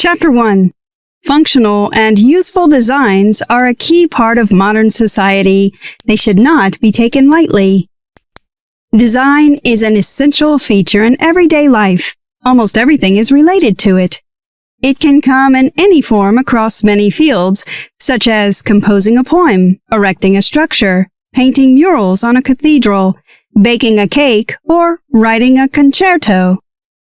Chapter 1. Functional and useful designs are a key part of modern society. They should not be taken lightly. Design is an essential feature in everyday life. Almost everything is related to it. It can come in any form across many fields, such as composing a poem, erecting a structure, painting murals on a cathedral, baking a cake, or writing a concerto.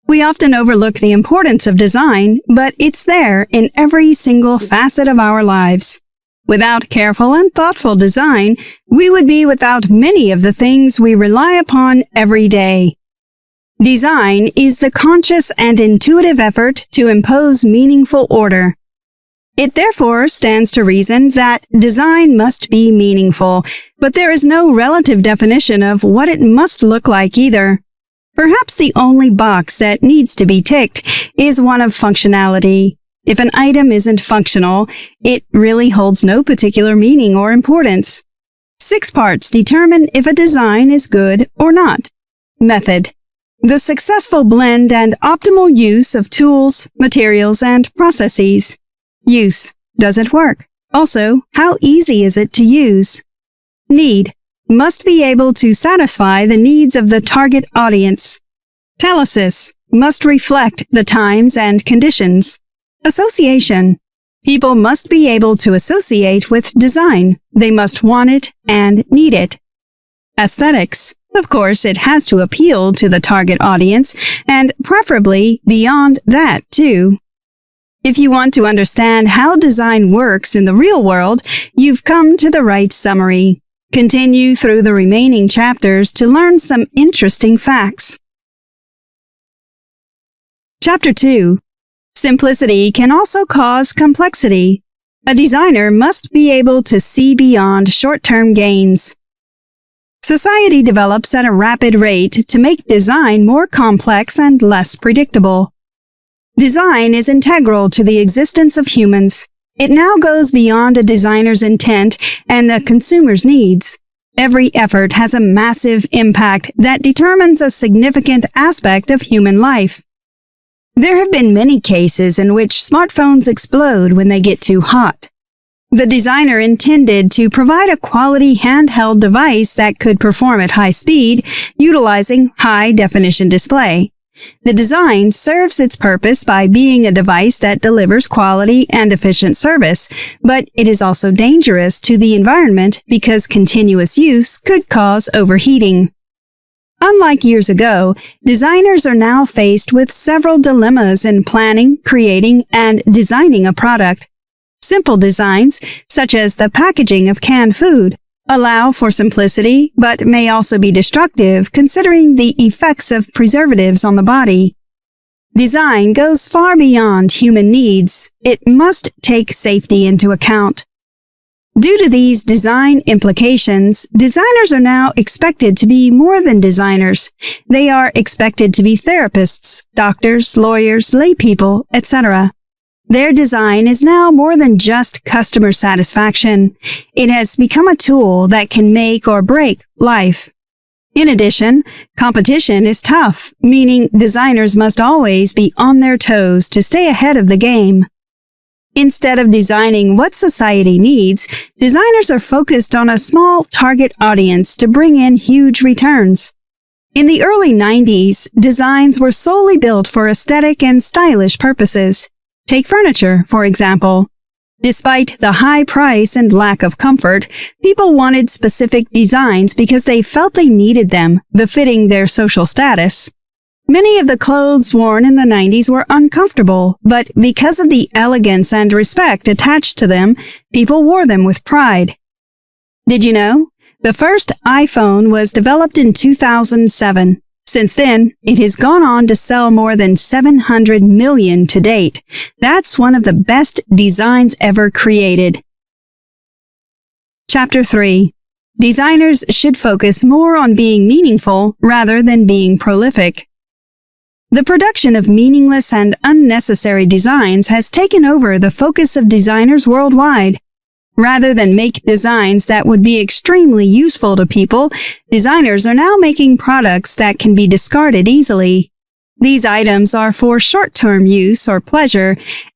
We often overlook the importance of design, but it's there in every single facet of our lives. Without careful and thoughtful design, we would be without many of the things we rely upon every day. Design is the conscious and intuitive effort to impose meaningful order. It therefore stands to reason that design must be meaningful, but there is no relative definition of what it must look like either. Perhaps the only box that needs to be ticked is one of functionality. If an item isn't functional, it really holds no particular meaning or importance. 6 parts determine if a design is good or not. Method. The successful blend and optimal use of tools, materials, and processes. Use. Does it work? Also, how easy is it to use? Need. Must be able to satisfy the needs of the target audience. Telesis. Must reflect the times and conditions. Association. People must be able to associate with design. They must want it and need it. Aesthetics. Of course, it has to appeal to the target audience, and preferably beyond that, too. If you want to understand how design works in the real world, you've come to the right summary. Continue through the remaining chapters to learn some interesting facts. Chapter 2. Simplicity can also cause complexity. A designer must be able to see beyond short-term gains. Society develops at a rapid rate to make design more complex and less predictable. Design is integral to the existence of humans. It now goes beyond a designer's intent and the consumer's needs. Every effort has a massive impact that determines a significant aspect of human life. There have been many cases in which smartphones explode when they get too hot. The designer intended to provide a quality handheld device that could perform at high speed, utilizing high-definition display. The design serves its purpose by being a device that delivers quality and efficient service, but it is also dangerous to the environment because continuous use could cause overheating. Unlike years ago, designers are now faced with several dilemmas in planning, creating, and designing a product. Simple designs, such as the packaging of canned food, allow for simplicity, but may also be destructive considering the effects of preservatives on the body. Design goes far beyond human needs. It must take safety into account. Due to these design implications, designers are now expected to be more than designers. They are expected to be therapists, doctors, lawyers, laypeople, etc. Their design is now more than just customer satisfaction. It has become a tool that can make or break life. In addition, competition is tough, meaning designers must always be on their toes to stay ahead of the game. Instead of designing what society needs, designers are focused on a small target audience to bring in huge returns. In the early 90s, designs were solely built for aesthetic and stylish purposes. Take furniture, for example. Despite the high price and lack of comfort, people wanted specific designs because they felt they needed them, befitting their social status. Many of the clothes worn in the 90s were uncomfortable, but because of the elegance and respect attached to them, people wore them with pride. Did you know? The first iPhone was developed in 2007. Since then, it has gone on to sell more than 700 million to date. That's one of the best designs ever created. Chapter 3. Designers should focus more on being meaningful rather than being prolific. The production of meaningless and unnecessary designs has taken over the focus of designers worldwide. Rather than make designs that would be extremely useful to people, designers are now making products that can be discarded easily. These items are for short-term use or pleasure,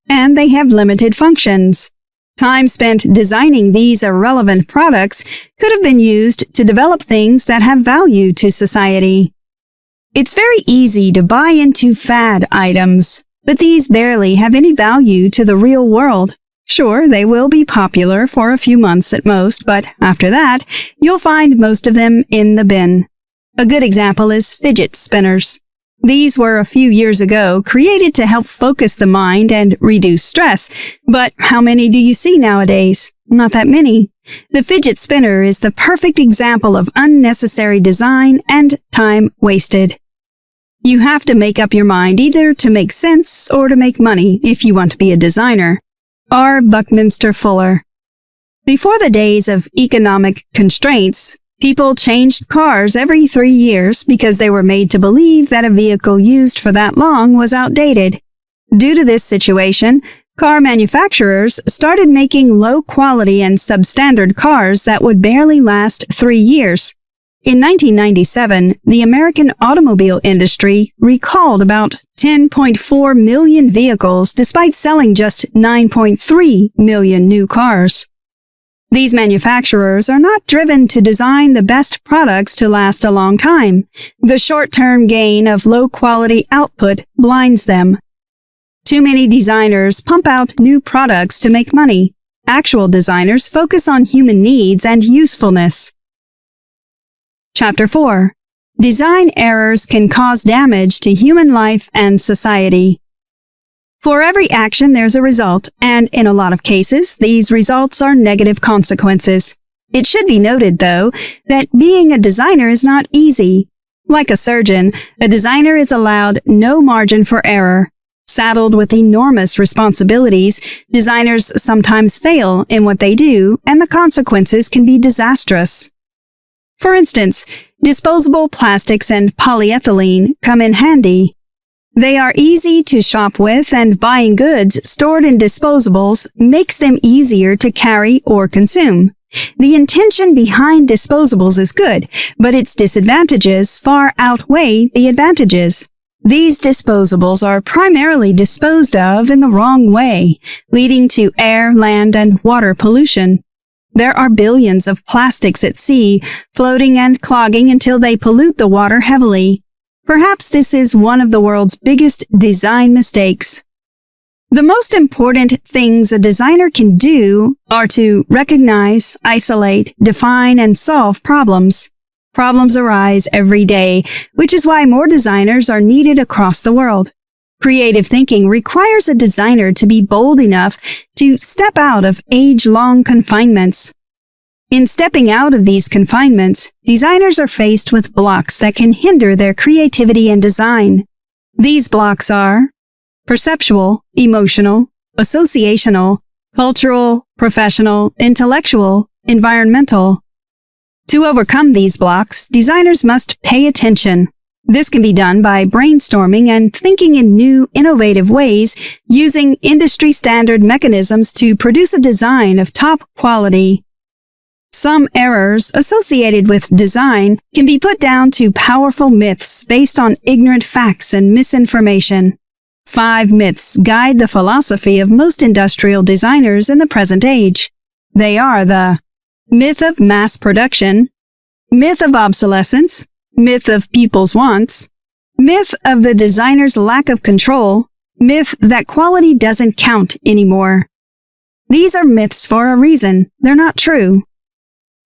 and they have limited functions. Time spent designing these irrelevant products could have been used to develop things that have value to society. It's very easy to buy into fad items, but these barely have any value to the real world. Sure, they will be popular for a few months at most, but after that, you'll find most of them in the bin. A good example is fidget spinners. These were a few years ago created to help focus the mind and reduce stress, but how many do you see nowadays? Not that many. The fidget spinner is the perfect example of unnecessary design and time wasted. You have to make up your mind either to make sense or to make money if you want to be a designer. R. Buckminster Fuller. Before the days of economic constraints, people changed cars every 3 years because they were made to believe that a vehicle used for that long was outdated. Due to this situation, car manufacturers started making low-quality and substandard cars that would barely last 3 years. In 1997, the American automobile industry recalled about 10.4 million vehicles despite selling just 9.3 million new cars. These manufacturers are not driven to design the best products to last a long time. The short-term gain of low-quality output blinds them. Too many designers pump out new products to make money. Actual designers focus on human needs and usefulness. Chapter 4. Design errors can cause damage to human life and society. For every action, there's a result, and in a lot of cases, these results are negative consequences. It should be noted, though, that being a designer is not easy. Like a surgeon, a designer is allowed no margin for error. Saddled with enormous responsibilities, designers sometimes fail in what they do, and the consequences can be disastrous. For instance, disposable plastics and polyethylene come in handy. They are easy to shop with, and buying goods stored in disposables makes them easier to carry or consume. The intention behind disposables is good, but its disadvantages far outweigh the advantages. These disposables are primarily disposed of in the wrong way, leading to air, land, and water pollution. There are billions of plastics at sea, floating and clogging until they pollute the water heavily. Perhaps this is one of the world's biggest design mistakes. The most important things a designer can do are to recognize, isolate, define, and solve problems. Problems arise every day, which is why more designers are needed across the world. Creative thinking requires a designer to be bold enough to step out of age-long confinements. In stepping out of these confinements, designers are faced with blocks that can hinder their creativity and design. These blocks are perceptual, emotional, associational, cultural, professional, intellectual, environmental. To overcome these blocks, designers must pay attention. This can be done by brainstorming and thinking in new, innovative ways, using industry-standard mechanisms to produce a design of top quality. Some errors associated with design can be put down to powerful myths based on ignorant facts and misinformation. 5 myths guide the philosophy of most industrial designers in the present age. They are the myth of mass production, myth of obsolescence, myth of people's wants, myth of the designer's lack of control, myth that quality doesn't count anymore. These are myths for a reason. They're not true.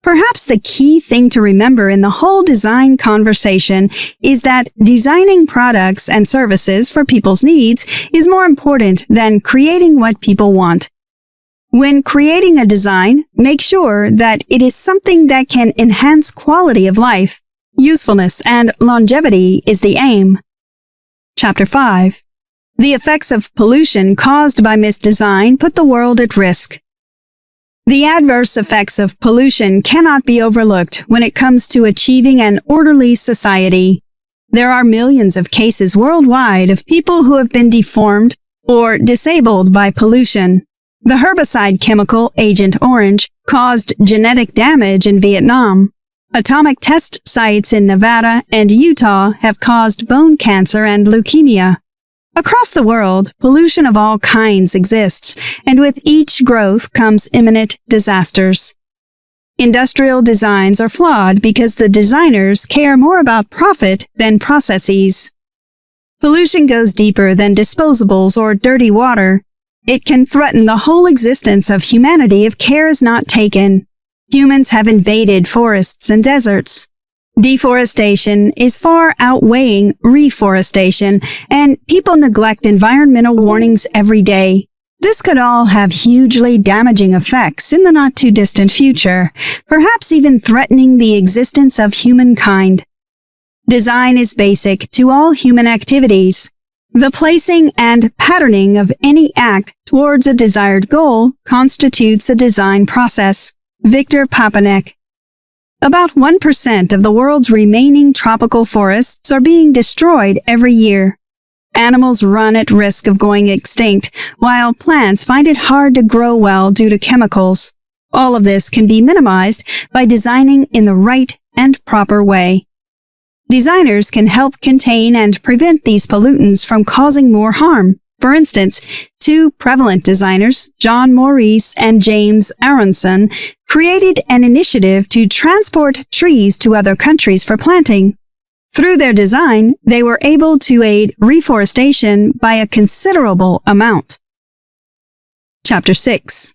Perhaps the key thing to remember in the whole design conversation is that designing products and services for people's needs is more important than creating what people want. When creating a design, make sure that it is something that can enhance quality of life. Usefulness and longevity is the aim. Chapter 5. The effects of pollution caused by misdesign put the world at risk. The adverse effects of pollution cannot be overlooked when it comes to achieving an orderly society. There are millions of cases worldwide of people who have been deformed or disabled by pollution. The herbicide chemical Agent Orange caused genetic damage in Vietnam. Atomic test sites in Nevada and Utah have caused bone cancer and leukemia. Across the world, pollution of all kinds exists, and with each growth comes imminent disasters. Industrial designs are flawed because the designers care more about profit than processes. Pollution goes deeper than disposables or dirty water. It can threaten the whole existence of humanity if care is not taken. Humans have invaded forests and deserts. Deforestation is far outweighing reforestation, and people neglect environmental warnings every day. This could all have hugely damaging effects in the not-too-distant future, perhaps even threatening the existence of humankind. Design is basic to all human activities. The placing and patterning of any act towards a desired goal constitutes a design process. Victor Papanek. About 1% of the world's remaining tropical forests are being destroyed every year. Animals run at risk of going extinct, while plants find it hard to grow well due to chemicals. All of this can be minimized by designing in the right and proper way. Designers can help contain and prevent these pollutants from causing more harm. For instance, two prevalent designers, John Maurice and James Aronson, created an initiative to transport trees to other countries for planting. Through their design, they were able to aid reforestation by a considerable amount. Chapter 6.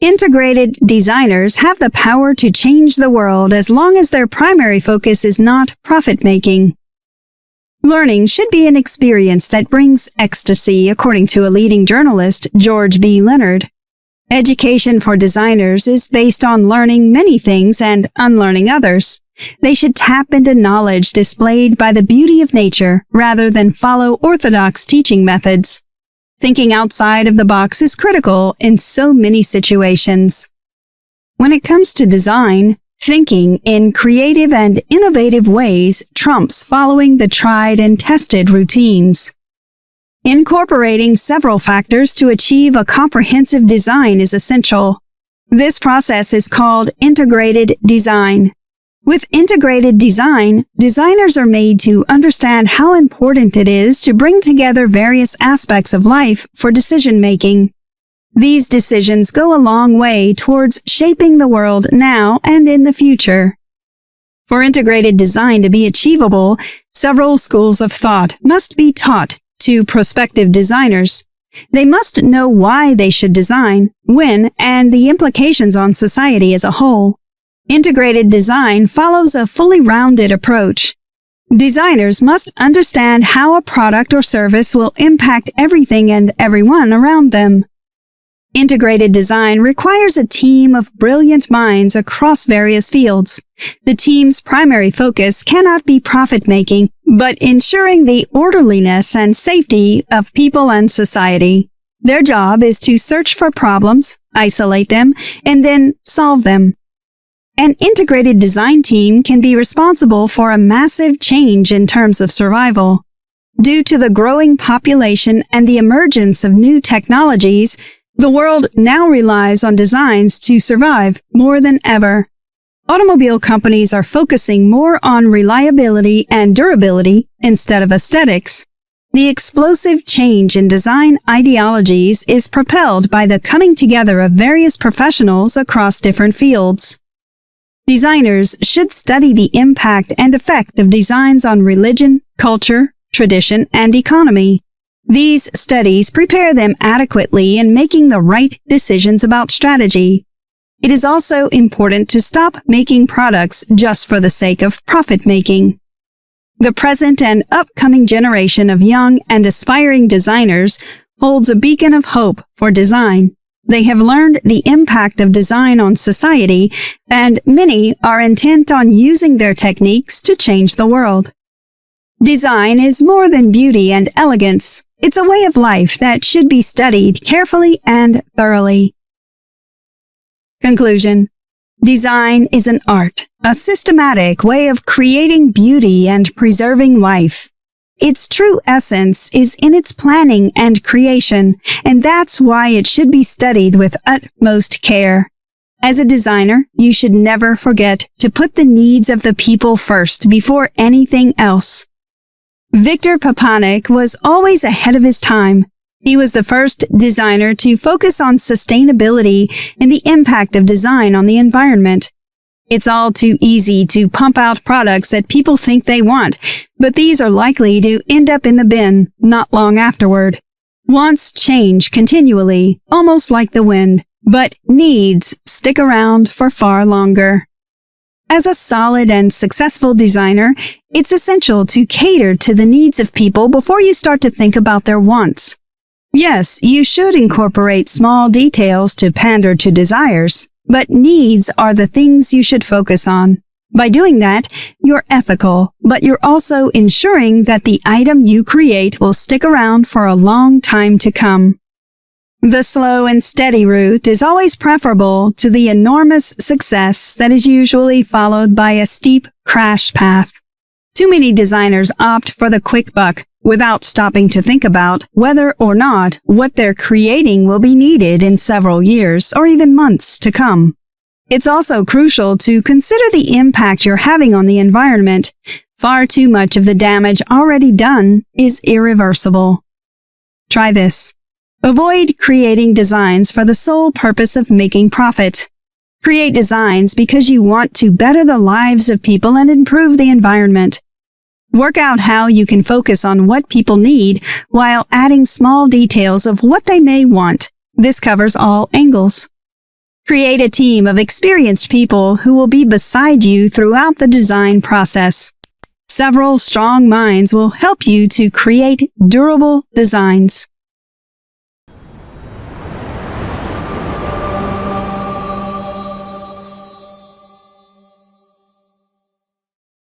Integrated designers have the power to change the world as long as their primary focus is not profit-making. Learning should be an experience that brings ecstasy, according to a leading journalist, George B. Leonard. Education for designers is based on learning many things and unlearning others. They should tap into knowledge displayed by the beauty of nature rather than follow orthodox teaching methods. Thinking outside of the box is critical in so many situations. When it comes to design, thinking in creative and innovative ways trumps following the tried and tested routines. Incorporating several factors to achieve a comprehensive design is essential. This process is called integrated design. With integrated design, designers are made to understand how important it is to bring together various aspects of life for decision-making. These decisions go a long way towards shaping the world now and in the future. For integrated design to be achievable, several schools of thought must be taught to prospective designers. They must know why they should design, when, and the implications on society as a whole. Integrated design follows a fully rounded approach. Designers must understand how a product or service will impact everything and everyone around them. Integrated design requires a team of brilliant minds across various fields. The team's primary focus cannot be profit-making, but ensuring the orderliness and safety of people and society. Their job is to search for problems, isolate them, and then solve them. An integrated design team can be responsible for a massive change in terms of survival. Due to the growing population and the emergence of new technologies, the world now relies on designs to survive more than ever. Automobile companies are focusing more on reliability and durability instead of aesthetics. The explosive change in design ideologies is propelled by the coming together of various professionals across different fields. Designers should study the impact and effect of designs on religion, culture, tradition, and economy. These studies prepare them adequately in making the right decisions about strategy. It is also important to stop making products just for the sake of profit-making. The present and upcoming generation of young and aspiring designers holds a beacon of hope for design. They have learned the impact of design on society, and many are intent on using their techniques to change the world. Design is more than beauty and elegance. It's a way of life that should be studied carefully and thoroughly. Conclusion. Design is an art, a systematic way of creating beauty and preserving life. Its true essence is in its planning and creation, and that's why it should be studied with utmost care. As a designer, you should never forget to put the needs of the people first before anything else. Victor Papanek was always ahead of his time. He was the first designer to focus on sustainability and the impact of design on the environment. It's all too easy to pump out products that people think they want, but these are likely to end up in the bin not long afterward. Wants change continually, almost like the wind, but needs stick around for far longer. As a solid and successful designer, it's essential to cater to the needs of people before you start to think about their wants. Yes, you should incorporate small details to pander to desires, but needs are the things you should focus on. By doing that, you're ethical, but you're also ensuring that the item you create will stick around for a long time to come. The slow and steady route is always preferable to the enormous success that is usually followed by a steep crash path. Too many designers opt for the quick buck without stopping to think about whether or not what they're creating will be needed in several years or even months to come. It's also crucial to consider the impact you're having on the environment. Far too much of the damage already done is irreversible. Try this. Avoid creating designs for the sole purpose of making profit. Create designs because you want to better the lives of people and improve the environment. Work out how you can focus on what people need while adding small details of what they may want. This covers all angles. Create a team of experienced people who will be beside you throughout the design process. Several strong minds will help you to create durable designs.